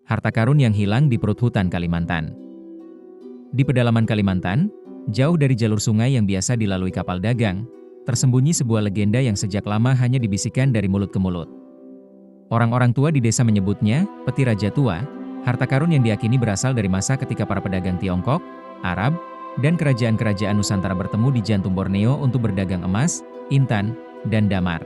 Harta karun yang hilang di perut hutan Kalimantan. Di pedalaman Kalimantan, jauh dari jalur sungai yang biasa dilalui kapal dagang, tersembunyi sebuah legenda yang sejak lama hanya dibisikkan dari mulut ke mulut. Orang-orang tua di desa menyebutnya peti raja tua, harta karun yang diyakini berasal dari masa ketika para pedagang Tiongkok, Arab, dan kerajaan-kerajaan Nusantara bertemu di jantung Borneo untuk berdagang emas, intan, dan damar.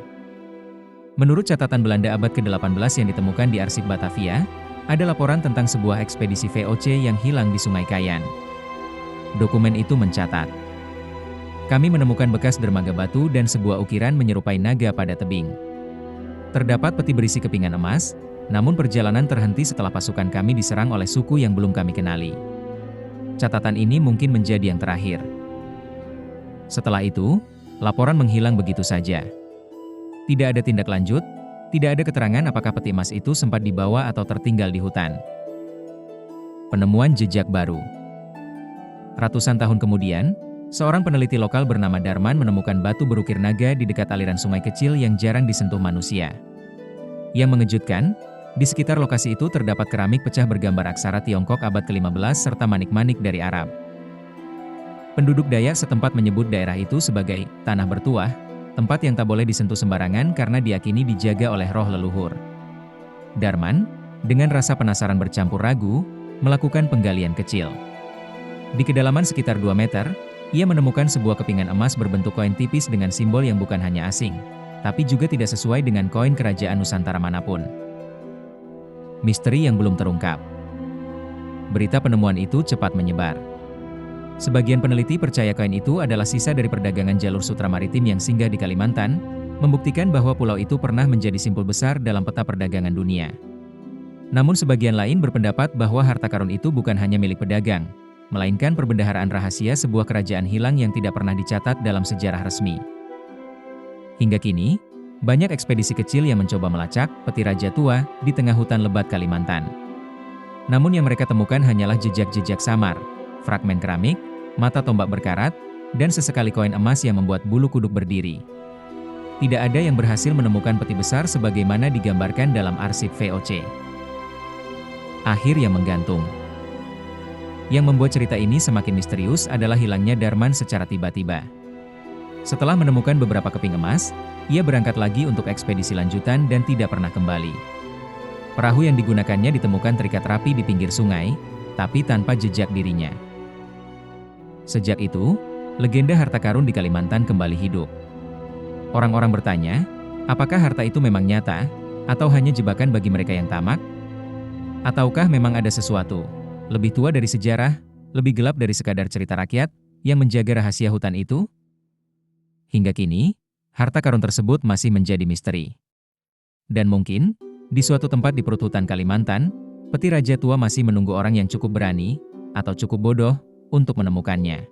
Menurut catatan Belanda abad ke-18 yang ditemukan di arsip Batavia, ada laporan tentang sebuah ekspedisi VOC yang hilang di Sungai Kayan. Dokumen itu mencatat, "Kami menemukan bekas dermaga batu dan sebuah ukiran menyerupai naga pada tebing. Terdapat peti berisi kepingan emas, namun perjalanan terhenti setelah pasukan kami diserang oleh suku yang belum kami kenali. Catatan ini mungkin menjadi yang terakhir." Setelah itu, laporan menghilang begitu saja. Tidak ada tindak lanjut, tidak ada keterangan apakah peti emas itu sempat dibawa atau tertinggal di hutan. Penemuan jejak baru. Ratusan tahun kemudian, seorang peneliti lokal bernama Darman menemukan batu berukir naga di dekat aliran sungai kecil yang jarang disentuh manusia. Yang mengejutkan, di sekitar lokasi itu terdapat keramik pecah bergambar aksara Tiongkok abad ke-15 serta manik-manik dari Arab. Penduduk Dayak setempat menyebut daerah itu sebagai tanah bertuah, tempat yang tak boleh disentuh sembarangan karena diyakini dijaga oleh roh leluhur. Darman, dengan rasa penasaran bercampur ragu, melakukan penggalian kecil. Di kedalaman sekitar 2 meter, ia menemukan sebuah kepingan emas berbentuk koin tipis dengan simbol yang bukan hanya asing, tapi juga tidak sesuai dengan koin kerajaan Nusantara manapun. Misteri yang belum terungkap. Berita penemuan itu cepat menyebar. Sebagian peneliti percaya koin itu adalah sisa dari perdagangan jalur sutra maritim yang singgah di Kalimantan, membuktikan bahwa pulau itu pernah menjadi simpul besar dalam peta perdagangan dunia. Namun sebagian lain berpendapat bahwa harta karun itu bukan hanya milik pedagang, melainkan perbendaharaan rahasia sebuah kerajaan hilang yang tidak pernah dicatat dalam sejarah resmi. Hingga kini, banyak ekspedisi kecil yang mencoba melacak peti raja tua di tengah hutan lebat Kalimantan. Namun yang mereka temukan hanyalah jejak-jejak samar, fragmen keramik, mata tombak berkarat, dan sesekali koin emas yang membuat bulu kuduk berdiri. Tidak ada yang berhasil menemukan peti besar sebagaimana digambarkan dalam arsip VOC. Akhir yang menggantung. Yang membuat cerita ini semakin misterius adalah hilangnya Darman secara tiba-tiba. Setelah menemukan beberapa keping emas, ia berangkat lagi untuk ekspedisi lanjutan dan tidak pernah kembali. Perahu yang digunakannya ditemukan terikat rapi di pinggir sungai, tapi tanpa jejak dirinya. Sejak itu, legenda harta karun di Kalimantan kembali hidup. Orang-orang bertanya, apakah harta itu memang nyata, atau hanya jebakan bagi mereka yang tamak? Ataukah memang ada sesuatu lebih tua dari sejarah, lebih gelap dari sekadar cerita rakyat, yang menjaga rahasia hutan itu? Hingga kini, harta karun tersebut masih menjadi misteri. Dan mungkin, di suatu tempat di perut hutan Kalimantan, peti raja tua masih menunggu orang yang cukup berani, atau cukup bodoh, untuk menemukannya.